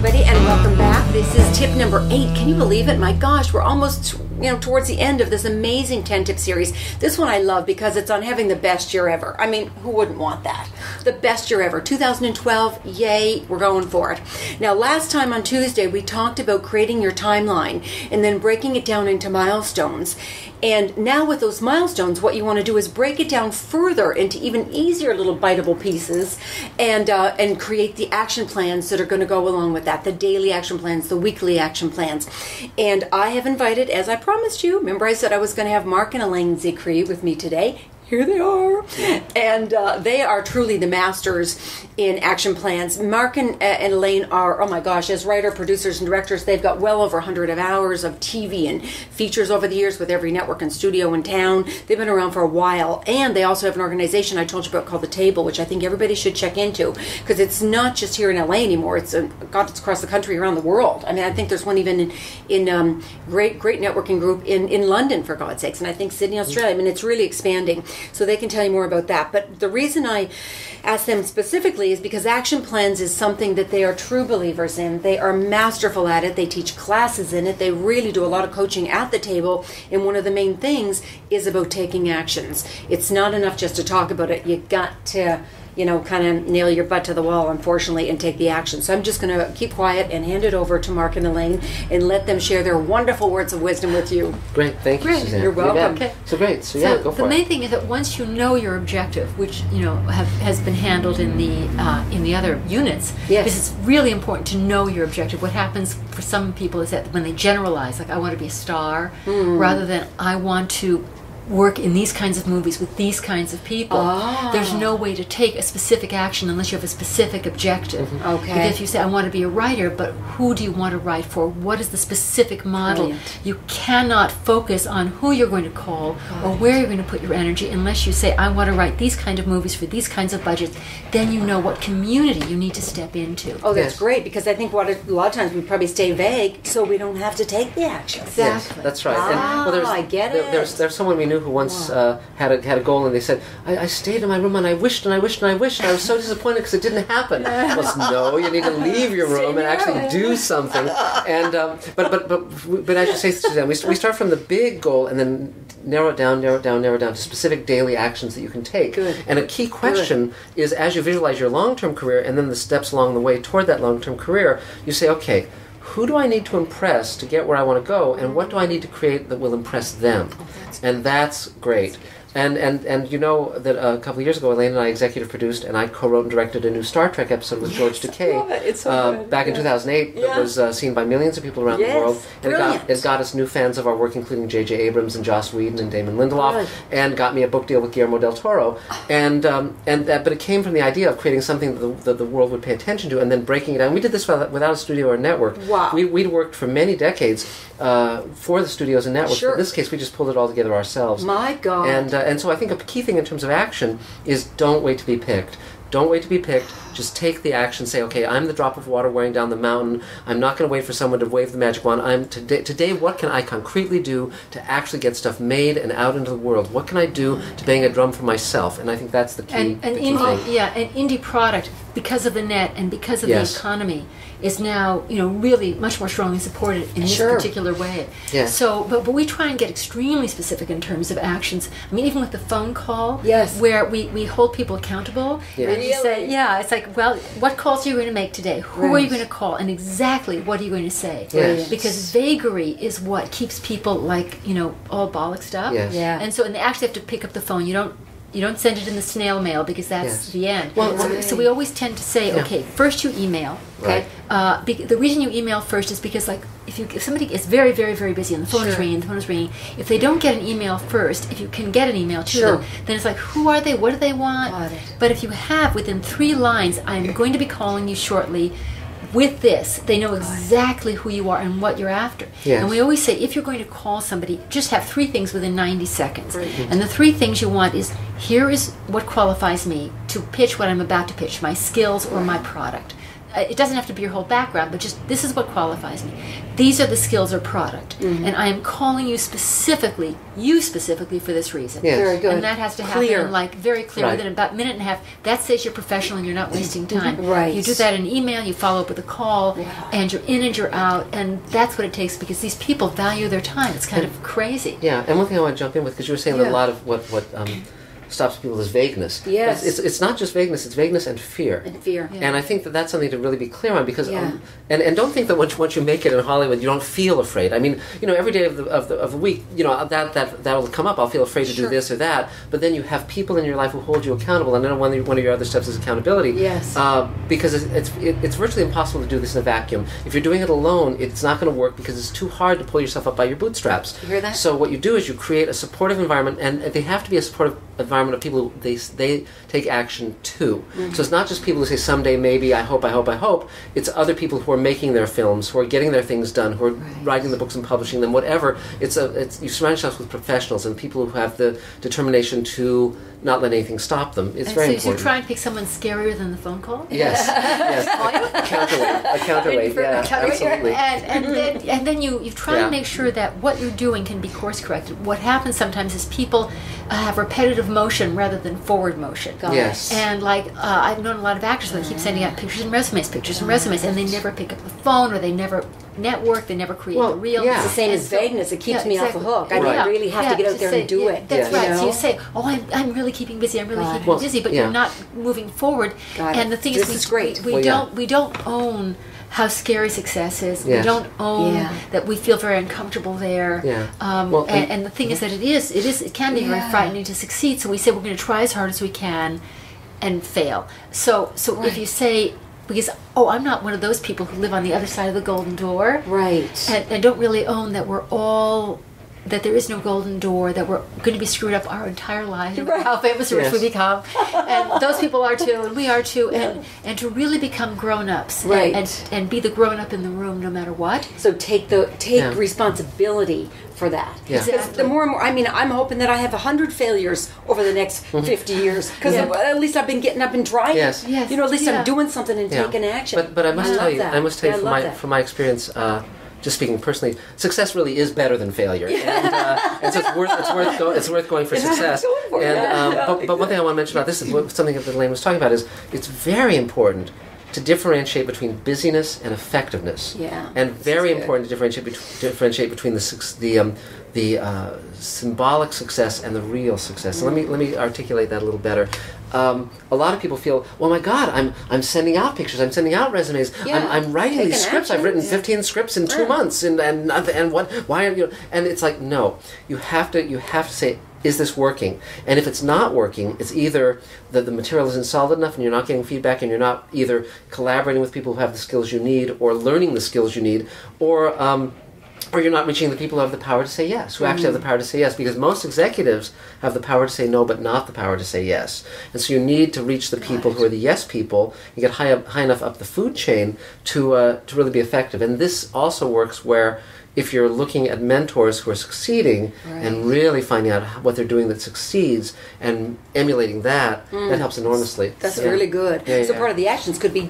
everybody, and welcome back. This is tip number 8. Can you believe it? My gosh, we're almost towards the end of this amazing 10-tip series. This one I love because it's on having the best year ever. I mean, who wouldn't want that? The best year ever. 2012, yay, we're going for it. Now, last time on Tuesday, we talked about creating your timeline and then breaking it down into milestones. And now with those milestones, what you want to do is break it down further into even easier little biteable pieces and create the action plans that are going to go along with that, the daily action plans, the weekly action plans. And I have invited, as I promised you, remember I said I was going to have Marc and Elaine Zicree with me today. Here they are. And they are truly the masters in action plans. Marc and Elaine are, oh my gosh, as writer, producers, and directors, they've got well over 100 hours of TV and features over the years with every network and studio in town. They've been around for a while. And they also have an organization I told you about called The Table, which I think everybody should check into, because it's not just here in LA anymore. It's across the country, around the world. I mean, I think there's one even in great networking group in London, for God's sakes, and I think Sydney, Australia. I mean, it's really expanding. So they can tell you more about that. But the reason I asked them specifically is because action plans is something that they are true believers in. They are masterful at it. They teach classes in it. They really do a lot of coaching at the table. And one of the main things is about taking actions. It's not enough just to talk about it. You've got to kind of nail your butt to the wall, unfortunately, and take the action. So I'm just going to keep quiet and hand it over to Marc and Elaine and let them share their wonderful words of wisdom with you. Great, thank you, Suzanne. You're welcome. Okay. So great, so yeah, go for it. The main thing is that once you know your objective, which has been handled in the other units, yes, because it's really important to know your objective. What happens for some people is that when they generalize, like I want to be a star, rather than I want to work in these kinds of movies with these kinds of people. There's no way to take a specific action unless you have a specific objective. Okay. Because if you say, I want to be a writer, but who do you want to write for? What is the specific model? Brilliant. You cannot focus on who you're going to call or where you're going to put your energy unless you say, I want to write these kind of movies for these kinds of budgets. Then you know what community you need to step into. Oh, that's Yes. great, because I think a lot of times we probably stay vague so we don't have to take the action. Exactly. Yes, that's right. I get it. There's someone we knew who once had a goal, and they said, I stayed in my room and I wished and I wished and I wished, and I was so disappointed because it didn't happen. Well, no, you need to leave your room and actually do something. And but as you say, Suzanne, we start from the big goal and then narrow it down to specific daily actions that you can take. Good. And a key question is, as you visualize your long-term career and then the steps along the way toward that long-term career, you say, okay, who do I need to impress to get where I want to go, and what do I need to create that will impress them? And that's great. And you know that a couple of years ago, Elaine and I executive produced, and I co-wrote and directed a new Star Trek episode with George Takei. It's so good. Back in 2008. Yeah. It was seen by millions of people around the world. And it got us new fans of our work, including J.J. Abrams and Joss Whedon and Damon Lindelof, Good. and got me a book deal with Guillermo del Toro. But it came from the idea of creating something that the world would pay attention to, and then breaking it down. We did this without a studio or network. Wow. We'd worked for many decades for the studios and networks. Sure. In this case, we just pulled it all together ourselves. My God. And so I think a key thing in terms of action is don't wait to be picked. Don't wait to be picked. Just take the action. Say, okay, I'm the drop of water wearing down the mountain. I'm not going to wait for someone to wave the magic wand. Today, what can I concretely do to actually get stuff made and out into the world? What can I do to bang a drum for myself? And I think that's the key, An indie product, because of the net and because of the economy, is now really much more strongly supported in this particular way. Yes. So, but we try and get extremely specific in terms of actions. I mean, even with the phone call, Yes. where we hold people accountable, and you say, it's like, well, what calls are you going to make today? Who are you going to call? And exactly what are you going to say? Yes. Because vagary is what keeps people all bollocksed up. Yes. Yeah. And so, and they actually have to pick up the phone. You don't send it in the snail mail because that's the end. So we always tend to say, okay, first you email. Okay. Right. The reason you email first is because, like, if somebody is very, very, very busy and the phone is ringing, if they don't get an email first, if you can get an email to them, then it's like, who are they? What do they want? Got it. But if you have within 3 lines, I'm going to be calling you shortly. With this, they know exactly who you are and what you're after. Yes. And we always say, if you're going to call somebody, just have 3 things within 90 seconds. And the 3 things you want is, here is what qualifies me to pitch what I'm about to pitch, my skills or my product. it doesn't have to be your whole background, but just this is what qualifies me. These are the skills or product, and I am calling you specifically for this reason. Yes. Very good. And that has to happen Clear. like very clear Right. within about a minute and a half. That says you're professional and you're not wasting time. Right. You do that in email, you follow up with a call, and you're in and you're out, and that's what it takes because these people value their time. It's kind of crazy. Yeah, and one thing I want to jump in with, because you were saying that a lot of what stops people is vagueness. Yes. It's not just vagueness, it's vagueness and fear. And fear. Yeah. And I think that that's something to really be clear on, because Yeah. and don't think that once you make it in Hollywood you don't feel afraid. I mean, every day of the week, that will come up. I'll feel afraid to do this or that, but then you have people in your life who hold you accountable, and then one of your other steps is accountability. Yes. Because it's virtually impossible to do this in a vacuum. If you're doing it alone, it's not going to work because it's too hard to pull yourself up by your bootstraps. You hear that? So what you do is you create a supportive environment, and they have to be a supportive environment of people who they take action too. So it's not just people who say someday, maybe, I hope. It's other people who are making their films, who are getting their things done, who are writing the books and publishing them, whatever. You surround yourself with professionals and people who have the determination to not let anything stop them. It's And very so important. you try and pick someone scarier than the phone call? Yes, yes. A counterweight, yeah, absolutely. And then you try Yeah. and make sure that what you're doing can be course corrected. What happens sometimes is people have repetitive motion rather than forward motion. Yes. And I've known a lot of actors that keep sending out pictures and resumes, and they never pick up the phone, or they never network, they never create the reel. yeah. It's the same And as so- vagueness. It keeps me off the exactly. hook. I Right. really have to get out there and do it. That's Yeah. right. You So know? you say, "Oh, I'm really keeping busy. I'm really keeping Well, busy," but yeah. you're not moving forward. Got it. And the thing This is, is great. We Well, yeah. don't own how scary success is. Yes. We don't own Yeah. that we feel very uncomfortable there. Yeah. Well, And the thing is that it can be very Yeah. frightening to succeed. So we say we're going to try as hard as we can and fail. So if you say, because I'm not one of those people who live on the other side of the golden door, Right. and don't really own that there is no golden door, that we're going to be screwed up our entire lives, no matter how famous or rich Yes. we become. And those people are too, and we are too. And to really become grown-ups, Right. and be the grown-up in the room no matter what. So take Yeah. responsibility for that. Yeah. Because Exactly. the more and more, I mean, I'm hoping that I have 100 failures over the next 50 years. Because Yeah. at least I've been getting up and trying. Yes. Yes. At least Yeah. I'm doing something and Yeah. taking action. But I must love tell you, that. I must tell you Yeah, I from love my that. from my experience, just speaking personally, success really is better than failure, and so it's worth going for success. Going for it. And Yeah. but one thing I want to mention about this is something that Elaine was talking about is it's very important to differentiate between busyness and effectiveness. Yeah, and this very is good. important to differentiate between the symbolic success and the real success. So let me articulate that a little better. A lot of people feel, well, my God, I'm sending out pictures, I'm sending out resumes, Yeah. I'm writing these Taking scripts. I've action. written 15 scripts in 2 months, and what? Why are you? And it's like, no, you have to say, is this working? And if it's not working, it's either that the material isn't solid enough, and you're not getting feedback, and you're not either collaborating with people who have the skills you need, or learning the skills you need, or you're not reaching the people who have the power to say yes, who actually have the power to say yes, because most executives have the power to say no, but not the power to say yes. And so you need to reach the people who are the yes people, and get high enough up the food chain to really be effective. And this also works where if you're looking at mentors who are succeeding and really finding out what they're doing that succeeds and emulating that, that helps enormously. That's Yeah. really good. Yeah, So yeah. part of the actions could be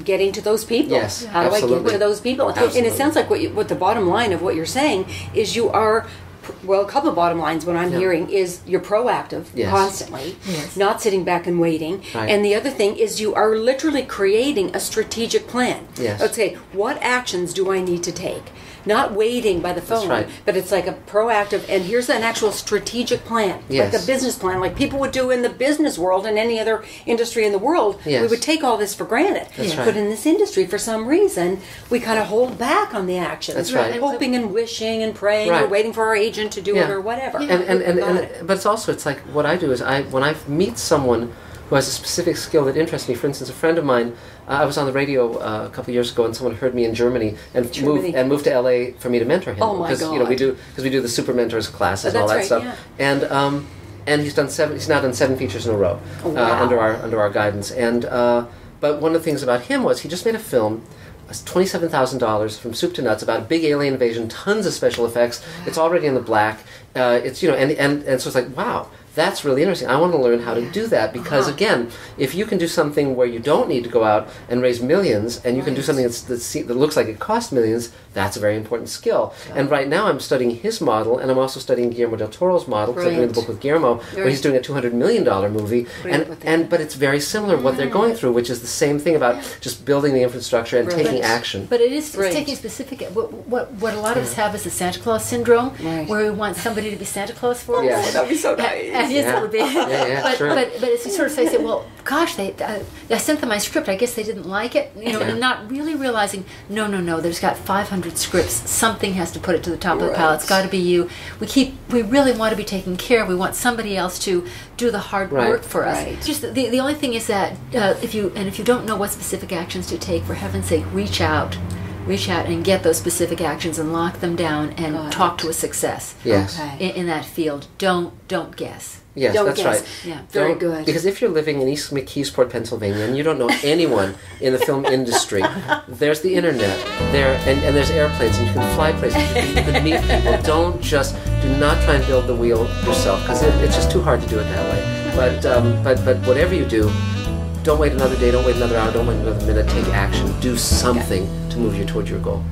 getting to those people. Yes, How do I absolutely. get to those people? And Absolutely. it sounds like what the bottom line of what you're saying is you are. Well, a couple of bottom lines what I'm hearing is you're proactive Yes. constantly, Yes. not sitting back and waiting. Right. And the other thing is you are literally creating a strategic plan. Yes. Okay, what actions do I need to take? Not waiting by the phone, right. but it's like a proactive, and here's an actual strategic plan, Yes. like a business plan, like people would do in the business world and any other industry in the world. Yes. We would take all this for granted. That's right. But in this industry, for some reason, we kind of hold back on the actions. That's right. Hoping and wishing and praying, Right. or waiting for our agent to do it Yeah. or whatever. And but it's also, it's like what I do is when I meet someone who has a specific skill that interests me. For instance, a friend of mine, I was on the radio a couple of years ago, and someone heard me in Germany and moved to LA for me to mentor him. Oh, my because, God. we do the super mentors classes and all That's that right, stuff. And he's now done 7 features in a row Wow. under our guidance. And but one of the things about him was he just made a film. $27,000 from soup to nuts about a big alien invasion, tons of special effects. It's already in the black. And so it's like, wow, that's really interesting. I want to learn how to do that because, again, if you can do something where you don't need to go out and raise millions, and you can do something that looks like it costs millions, that's a very important skill. And right now I'm studying his model, and I'm also studying Guillermo del Toro's model, because I'm doing the book with Guillermo, where he's doing a $200 million movie, but it's very similar what they're going through, which is the same thing about just building the infrastructure and taking action. But it's taking specific. What a lot of us have is the Santa Claus syndrome, where we want somebody to be Santa Claus for us. Yes. That would be so nice. And yes, it would be. But as you sort of say, well, gosh, I sent them my script. I guess they didn't like it, and not really realizing, no, there's got 500 scripts. Something has to put it to the top of the pile. It's got to be you. We really want to be taken care of. We want somebody else to do the hard work for us. Just the only thing is that if you don't know what specific actions to take, for heaven's sake, reach out and get those specific actions and lock them down and talk to a success. Yes. In that field. Don't guess. Yes, that's right. Yeah. Very good. Because if you're living in East McKeesport, Pennsylvania, and you don't know anyone in the film industry, there's the internet, and there's airplanes, and you can fly places, you can meet people. Do not try and build the wheel yourself, because it's just too hard to do it that way. But whatever you do, don't wait another day, don't wait another hour, don't wait another minute, take action, do something to move you toward your goal.